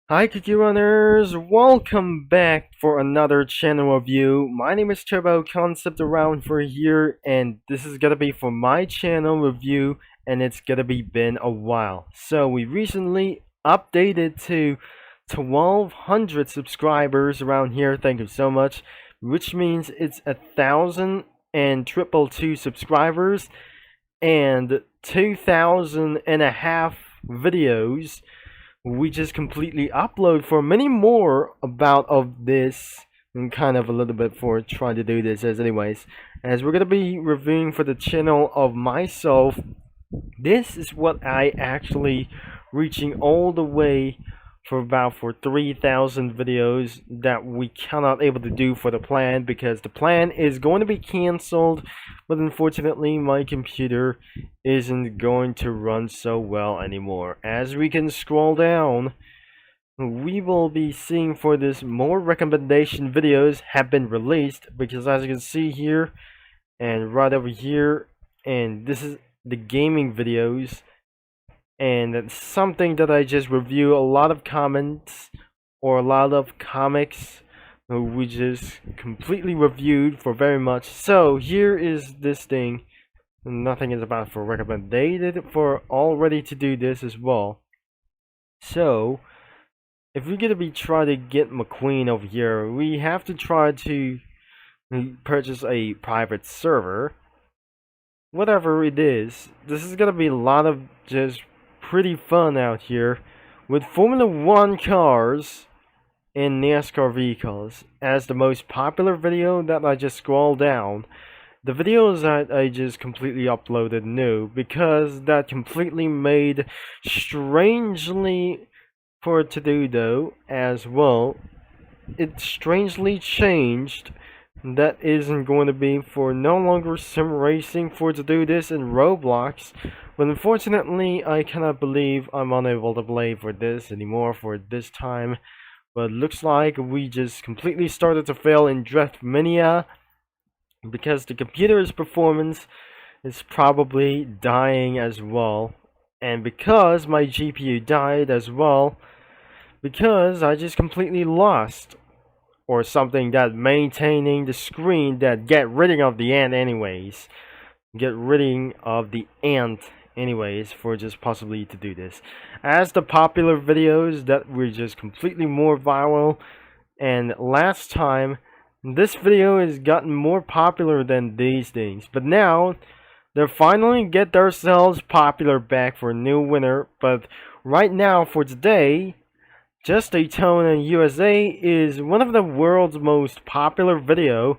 Hi Cookie Runners, welcome back for another channel review. My name is Turboconcept around for here, and this is gonna be for my channel review, and it's gonna be been a while. So we recently updated to 1200 subscribers around here, thank you so much, which means it's 1,000 and triple two subscribers and 2,000 and a half videos we just completely upload for many more about of this and kind of a little bit for trying to do this as we're gonna be reviewing for the channel of myself. This is what I actually reaching all the way for 3,000 videos that we cannot able to do for the plan because the plan is going to be canceled, but unfortunately my computer isn't going to run so well anymore. As we can scroll down, we will be seeing for this more recommendation videos have been released, because as you can see here and right over here, and this is the gaming videos, and it's something that I just review a lot of comments or a lot of comics we just completely reviewed for very much. So here is this thing. Nothing is about for recommended for already to do this as well. So if we're gonna be trying to get McQueen over here, we have to try to purchase a private server. Whatever it is, this is gonna be a lot of just pretty fun out here with Formula 1 cars and NASCAR vehicles as the most popular video that I just scrolled down. The videos that I just completely uploaded new because that completely made strangely for it to do though as well. It strangely changed. That isn't going to be for no longer sim racing for to do this in Roblox, but unfortunately I cannot believe I'm unable to play for this anymore for this time. But looks like we just completely started to fail in Drift Mania because the computer's performance is probably dying as well, and because my GPU died as well, because I just completely lost or something that maintaining the screen that get rid of the ant anyways. Get rid of the ant anyways for just possibly to do this. As the popular videos that were just completely more viral, and last time this video has gotten more popular than these things, but now they're finally get themselves popular back for a new winner. But right now for today, just Daytona USA is one of the world's most popular video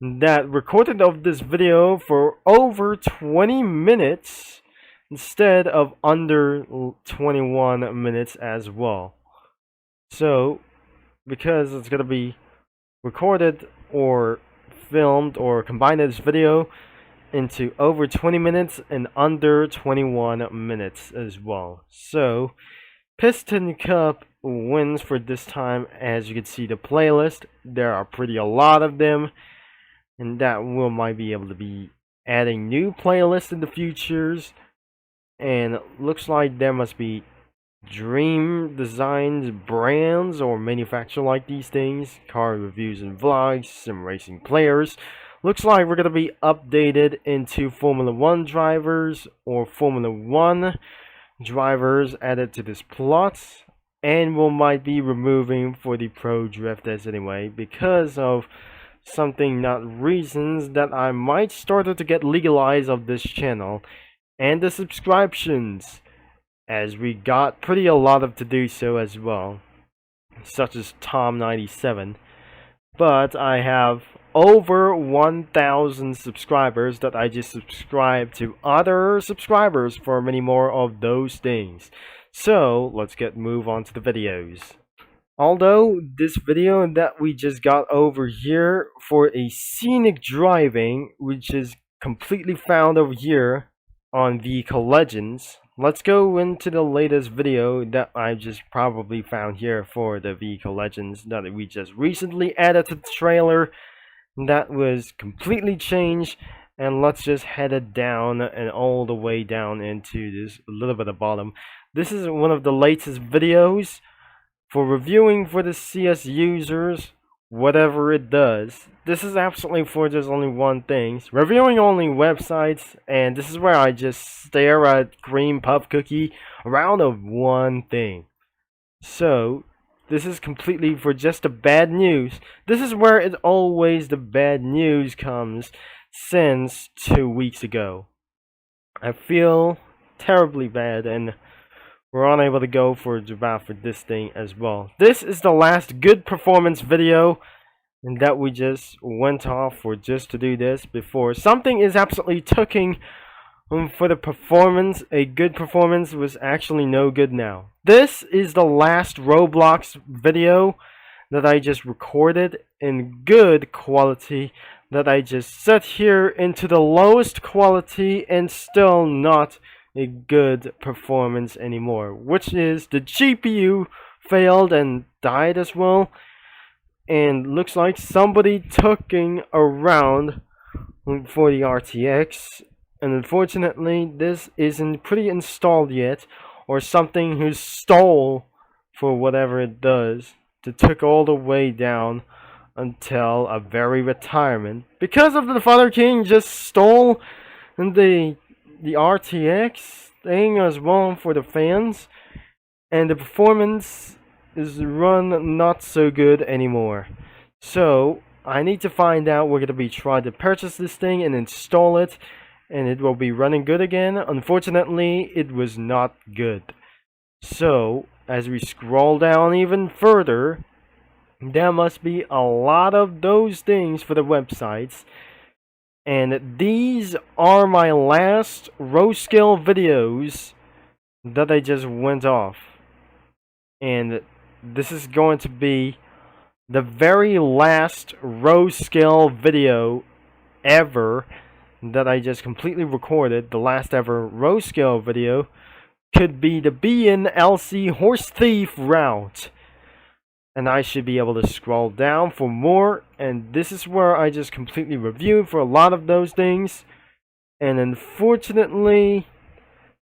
that recorded of this video for over 20 minutes instead of under 21 minutes as well. So because it's gonna be recorded or filmed or combined this video into over 20 minutes and under 21 minutes as well. So Piston Cup wins for this time. As you can see the playlist, there are pretty a lot of them, and that will might be able to be adding new playlists in the futures. And looks like there must be dream designs brands or manufacture like these things, car reviews and vlogs, sim racing players. Looks like we're gonna be updated into Formula 1 drivers or Formula 1 drivers added to this plot, and we might be removing for the pro drifters anyway because of something, not reasons, that I might start to get legalized of this channel and the subscriptions, as we got pretty a lot of to do so as well, such as Tom97. But I have over 1,000 subscribers that I just subscribe to other subscribers for many more of those things. So let's move on to the videos. Although this video that we just got over here for a scenic driving, which is completely found over here on Vehicle Legends, let's go into the latest video that I just probably found here for the Vehicle Legends that we just recently added to the trailer. That was completely changed, and let's just head it down and all the way down into this a little bit of bottom. This is one of the latest videos for reviewing for the CS users, whatever it does. This is absolutely for just only one thing. Reviewing only websites, and this is where I just stare at green puff cookie around of one thing. So, this is completely for just the bad news. This is where it always the bad news comes since 2 weeks ago. I feel terribly bad, and we're unable to go for this thing as well. This is the last good performance video and that we just went off for just to do this before something is absolutely taking for the performance. A good performance was actually no good now. This is the last Roblox video that I just recorded in good quality that I just set here into the lowest quality and still not a good performance anymore, which is the GPU failed and died as well, and looks like somebody took around for the RTX, and unfortunately this isn't pretty installed yet, or something who stole for whatever it does to took all the way down until a very retirement because of the Father King just stole the RTX thing as well for the fans, and the performance is run not so good anymore. So I need to find out. We're going to be trying to purchase this thing and install it, and it will be running good again. Unfortunately, it was not good. So as we scroll down even further, there must be a lot of those things for the websites. And these are my last row scale videos that I just went off. And this is going to be the very last row scale video ever that I just completely recorded. The last ever row scale video could be the BNLC horse thief route. And I should be able to scroll down for more, and this is where I just completely reviewed for a lot of those things. And unfortunately,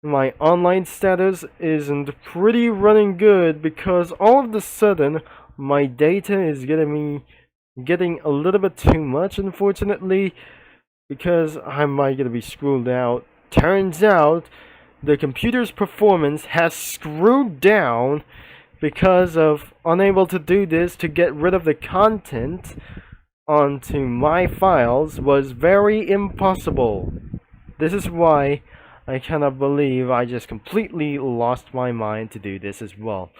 my online status isn't pretty running good because all of a sudden my data is getting a little bit too much, unfortunately, because I might gonna be screwed out. Turns out the computer's performance has screwed down because of unable to do this to get rid of the content onto my files was very impossible. This is why I cannot believe I just completely lost my mind to do this as well.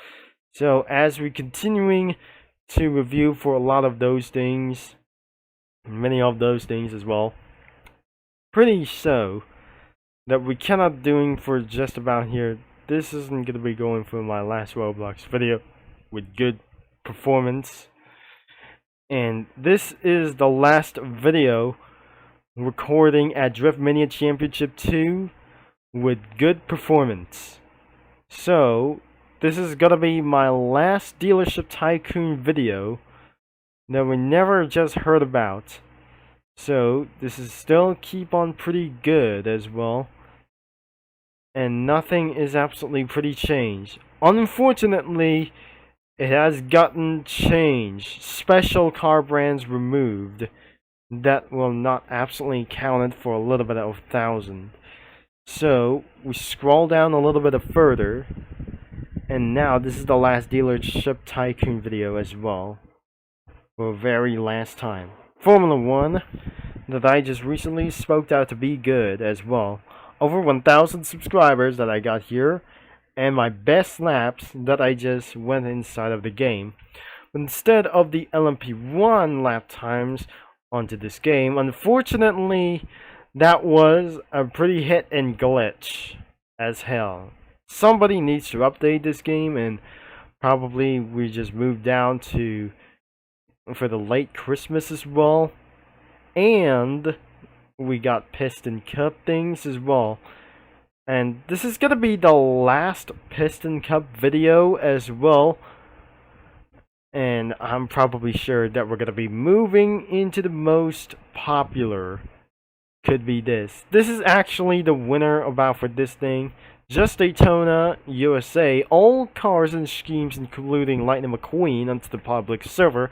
So as we're continuing to review for a lot of those things, many of those things as well, pretty so that we cannot doing for just about here. This isn't going to be going for my last Roblox video with good performance. And this is the last video recording at Drift Mania Championship 2 with good performance. So, this is going to be my last Dealership Tycoon video that we never just heard about. So, this is still keep on pretty good as well. And nothing is absolutely pretty changed. Unfortunately, it has gotten changed. Special car brands removed. That will not absolutely count it for a little bit of 1,000. So, we scroll down a little bit further. And now, this is the last Dealership Tycoon video as well. For the very last time. Formula 1, that I just recently spoke out to be good as well. Over 1,000 subscribers that I got here, and my best laps that I just went inside of the game. But instead of the LMP1 lap times onto this game, unfortunately, that was a pretty hit and glitch as hell. Somebody needs to update this game, and probably we just moved down to for the late Christmas as well. And we got Piston Cup things as well. And this is gonna be the last Piston Cup video as well. And I'm probably sure that we're gonna be moving into the most popular. Could be this. This is actually the winner about for this thing. just Daytona, USA, all cars and schemes including Lightning McQueen onto the public server,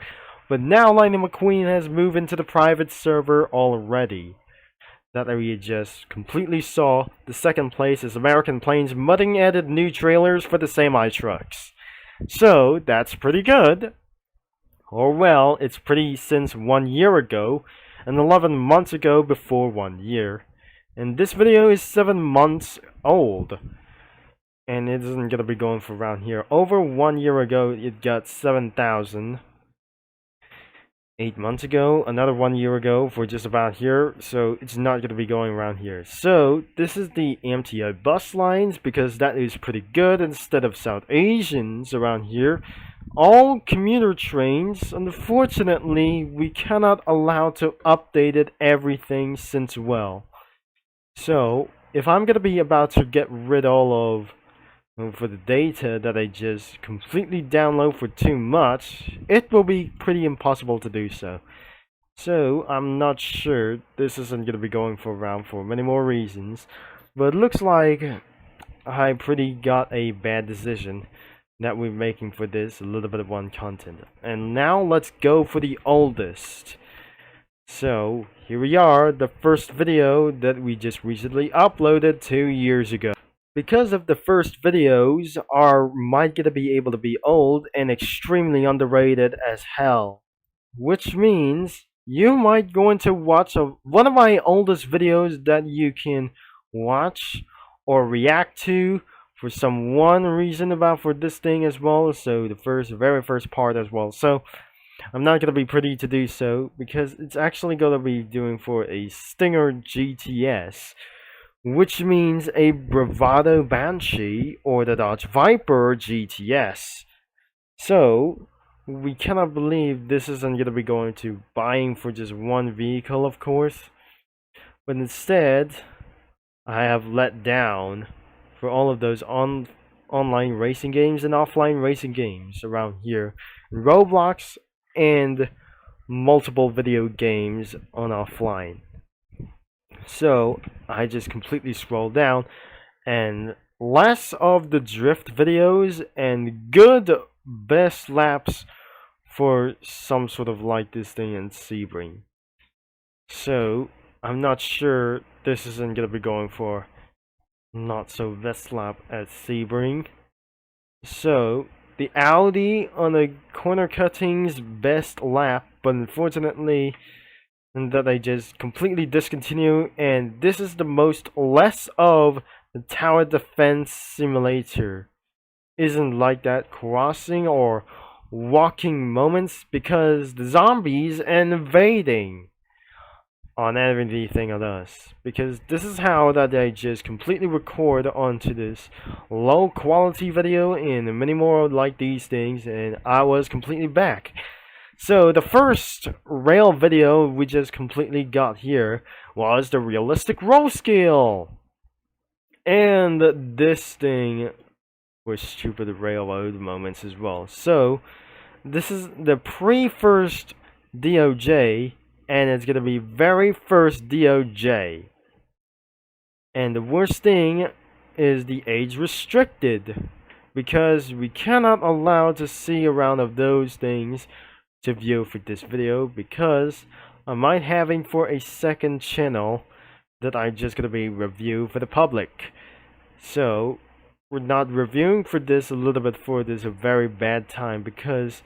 but now Lightning McQueen has moved into the private server already. That we just completely saw. The second place is American Planes mudding added new trailers for the semi-trucks. So, that's pretty good. Or well, it's pretty since 1 year ago, and 11 months ago before 1 year. And this video is 7 months old. And it isn't gonna be going for around here. Over 1 year ago, it got 7,000. 8 months ago, another 1 year ago for just about here, so it's not going to be going around here. So this is the MTI bus lines, because that is pretty good instead of South Asians around here. All commuter trains, unfortunately, we cannot allow to update it everything since well. So if I'm going to be about to get rid all of for the data that I just completely download for too much, it will be pretty impossible to do so. So I'm not sure. This isn't going to be going for around for many more reasons, but it looks like I pretty got a bad decision that we're making for this, a little bit of one content. And now let's go for the oldest. So here we are, the first video that we just recently uploaded 2 years ago. Because of the first videos might gonna be able to be old and extremely underrated as hell. Which means you might going to watch one of my oldest videos that you can watch or react to for some one reason about for this thing as well. So the very first part as well. So I'm not gonna be pretty to do so because it's actually gonna be doing for a Stinger GTS, which means a Bravado Banshee or the Dodge Viper GTS. So we cannot believe this isn't going to be going to buying for just one vehicle, of course, but instead I have let down for all of those online racing games and offline racing games around here, Roblox and multiple video games on offline. So I just completely scroll down, and less of the drift videos and good best laps for some sort of like this thing in Sebring. So I'm not sure this isn't gonna be going for not so best lap at Sebring. So the Audi on the corner cuttings best lap, but unfortunately that I just completely discontinue, and this is the most less of the tower defense simulator. Isn't like that crossing or walking moments because the zombies invading on everything on us, because this is how that I just completely record onto this low quality video and many more like these things, and I was completely back. So the first rail video we just completely got here was the realistic roll scale. And this thing was stupid railroad moments as well. So this is the pre-first DOJ, and it's gonna be very first DOJ. And the worst thing is the age restricted, because we cannot allow to see around of those things to view for this video, because I might having for a second channel that I'm just gonna be review for the public. So we're not reviewing for this a little bit for this a very bad time, because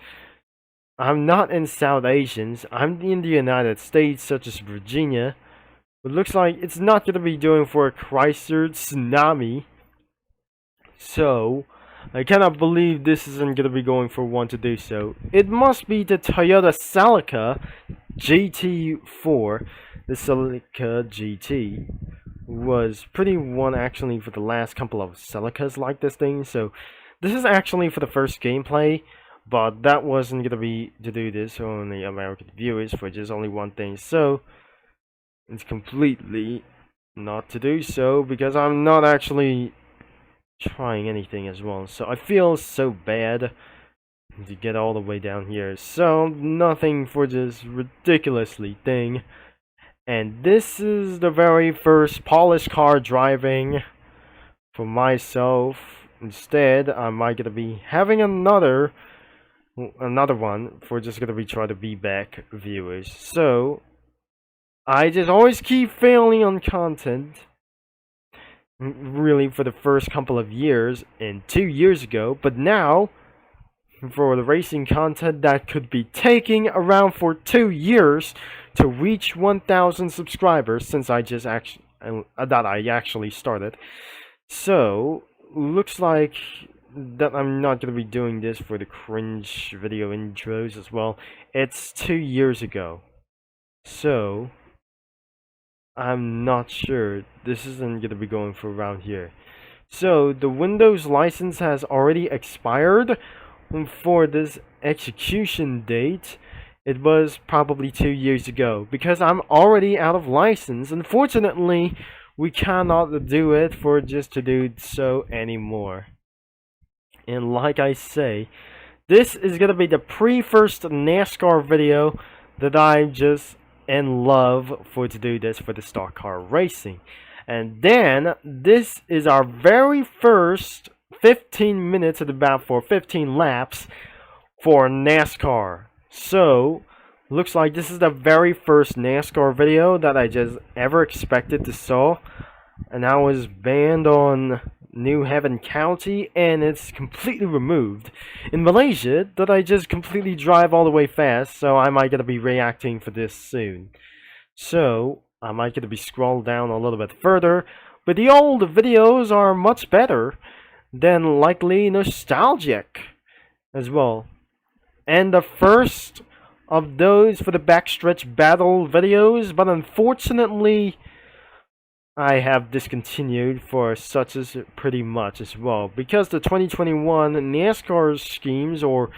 I'm not in South Asians, I'm in the United States such as Virginia. It looks like it's not gonna be doing for a Chrysler tsunami. So I cannot believe this isn't going to be going for one to do so. It must be the Toyota Celica GT4. The Celica GT was pretty one actually for the last couple of Celicas like this thing. So this is actually for the first gameplay, but that wasn't going to be to do this on the American viewers for just only one thing. So it's completely not to do so because I'm not actually trying anything as well. So I feel so bad to get all the way down here. So nothing for this ridiculously thing. And this is the very first polished car driving for myself. Instead, I might gonna be having another one for just gonna be trying to be back viewers. So I just always keep failing on content. Really, for the first couple of years and 2 years ago, but now for the racing content that could be taking around for 2 years to reach 1,000 subscribers since I just actually started. So looks like that I'm not gonna be doing this for the cringe video intros as well. It's 2 years ago, so I'm not sure this isn't gonna be going for around here. So the Windows license has already expired for this execution date. It was probably 2 years ago because I'm already out of license. Unfortunately, we cannot do it for just to do so anymore. And like I say, this is gonna be the first NASCAR video that I just in love for to do this for the stock car racing. And then this is our very first 15 minutes at about for 15 laps for NASCAR. So looks like this is the very first NASCAR video that I just ever expected to saw, and I was banned on New Haven County, and it's completely removed in Malaysia that I just completely drive all the way fast. So I might gonna be reacting for this soon. So I might gonna be scrolled down a little bit further, but the old videos are much better than likely nostalgic as well. And the first of those for the backstretch battle videos, but unfortunately I have discontinued for such as pretty much as well because the 2021 NASCAR schemes or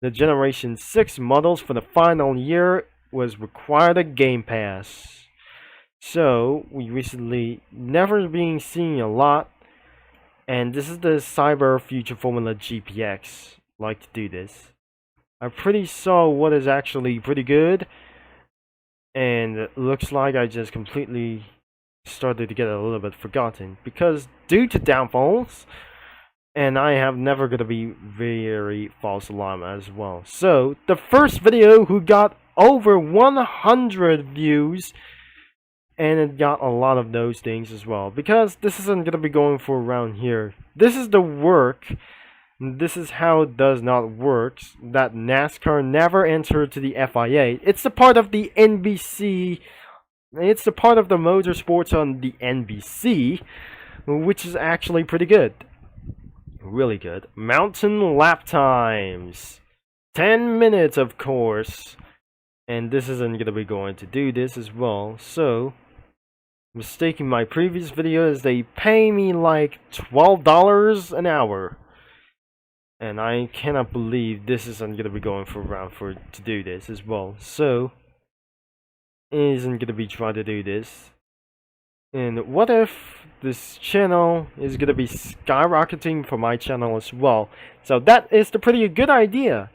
the Generation 6 models for the final year was required a Game Pass. So we recently never been seeing a lot, and this is the Cyber Future Formula GPX like to do this. I pretty saw what is actually pretty good, and it looks like I just completely started to get a little bit forgotten because due to downfalls, and I have never gonna be very false alarm as well. So the first video who got over 100 views, and it got a lot of those things as well because this isn't gonna be going for around here. This is the work. This is how it does not work. That NASCAR never entered to the FIA. It's a part of the NBC. It's a part of the motorsports on the NBC, which is actually pretty good. Really good. Mountain lap times. 10 minutes, of course. And this isn't going to be going to do this as well. So, mistaking my previous video is they pay me like $12 an hour. And I cannot believe this isn't going to be going for around for to do this as well. So isn't gonna be trying to do this. And what if this channel is gonna be skyrocketing for my channel as well? So that is the pretty good idea.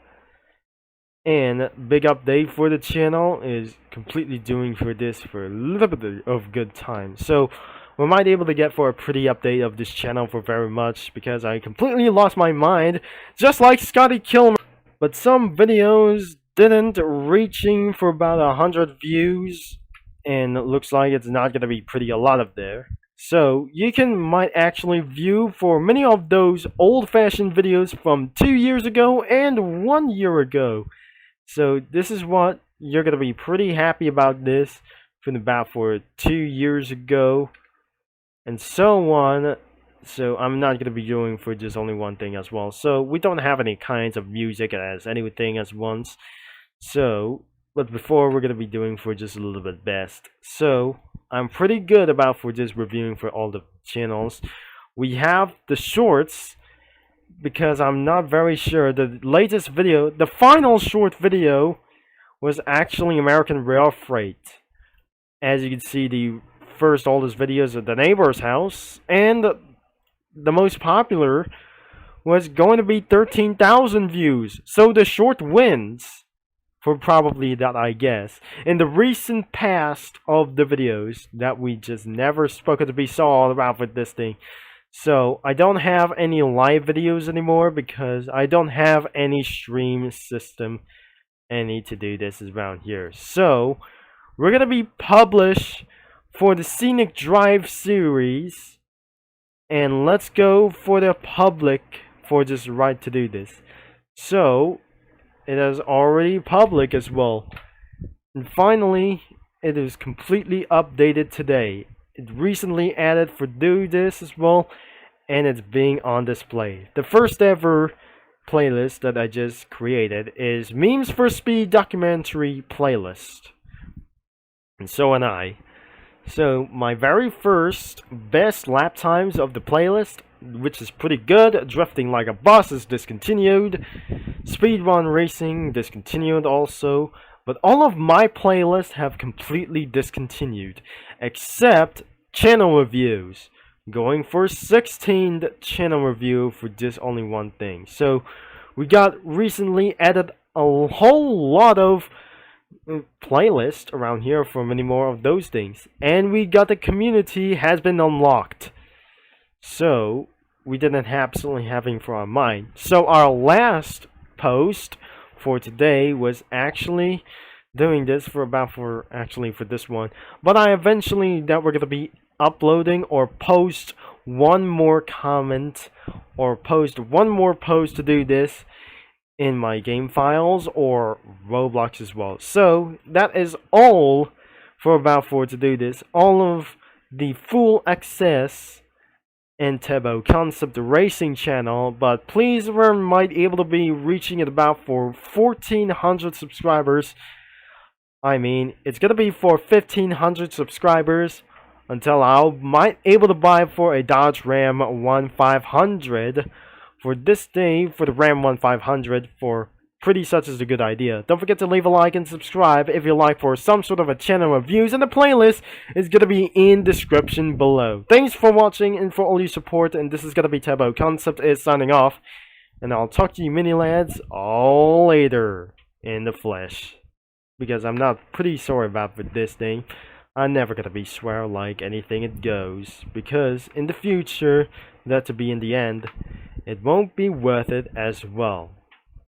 And big update for the channel is completely doing for this for a little bit of good time. So we might be able to get for a pretty update of this channel for very much because I completely lost my mind, just like Scotty Kilmer. But some videos didn't reaching for about 100 views, and it looks like it's not gonna be pretty a lot of there. So you might actually view for many of those old-fashioned videos from 2 years ago and 1 year ago. So this is what you're gonna be pretty happy about this from about for 2 years ago and so on. So I'm not gonna be doing for just only one thing as well. So we don't have any kinds of music as anything as once. So, but before we're gonna be doing for just a little bit best. So I'm pretty good about for just reviewing for all the channels. We have the shorts because I'm not very sure the latest video, the final short video was actually American Rail Freight. As you can see, the first oldest videos of the neighbor's house, and the most popular was going to be 13,000 views. So the short wins for probably that, I guess. In the recent past of the videos that we just never spoken to be saw all about with this thing. So I don't have any live videos anymore because I don't have any stream system any to do this around here. So we're gonna be published for the Scenic Drive series, and let's go for the public for this right to do this. So it is already public as well. And finally, it is completely updated today. It recently added for do this as well, and it's being on display. The first ever playlist that I just created is Memes for Speed Documentary Playlist. And so am I. So my very first best lap times of the playlist, which is pretty good. Drifting Like a Boss is discontinued. Speedrun Racing discontinued also. But all of my playlists have completely discontinued, except channel reviews. Going for 16th channel review for just only one thing. So we got recently added a whole lot of playlist around here for many more of those things, and we got the community has been unlocked, so we didn't absolutely having for our mind. So our last post for today was actually doing this for this one, but I eventually that we're gonna be uploading or post one more comment or post one more post to do this in my game files or Roblox as well. So that is all for to do this. All of the full access in Turboconcept Racing channel, but please we might able to be reaching it about for 1,400 subscribers. I mean, it's gonna be for 1,500 subscribers until I might able to buy for a Dodge Ram 1500 for this day for the Ram 1500 for pretty such is a good idea. Don't forget to leave a like and subscribe if you like for some sort of a channel reviews, and the playlist is gonna be in description below. Thanks for watching and for all your support, and this is gonna be Turboconcept is signing off, and I'll talk to you mini lads all later in the flesh. Because I'm not pretty sorry about with this thing. I'm never gonna be swear like anything it goes, because in the future, that to be in the end, it won't be worth it as well.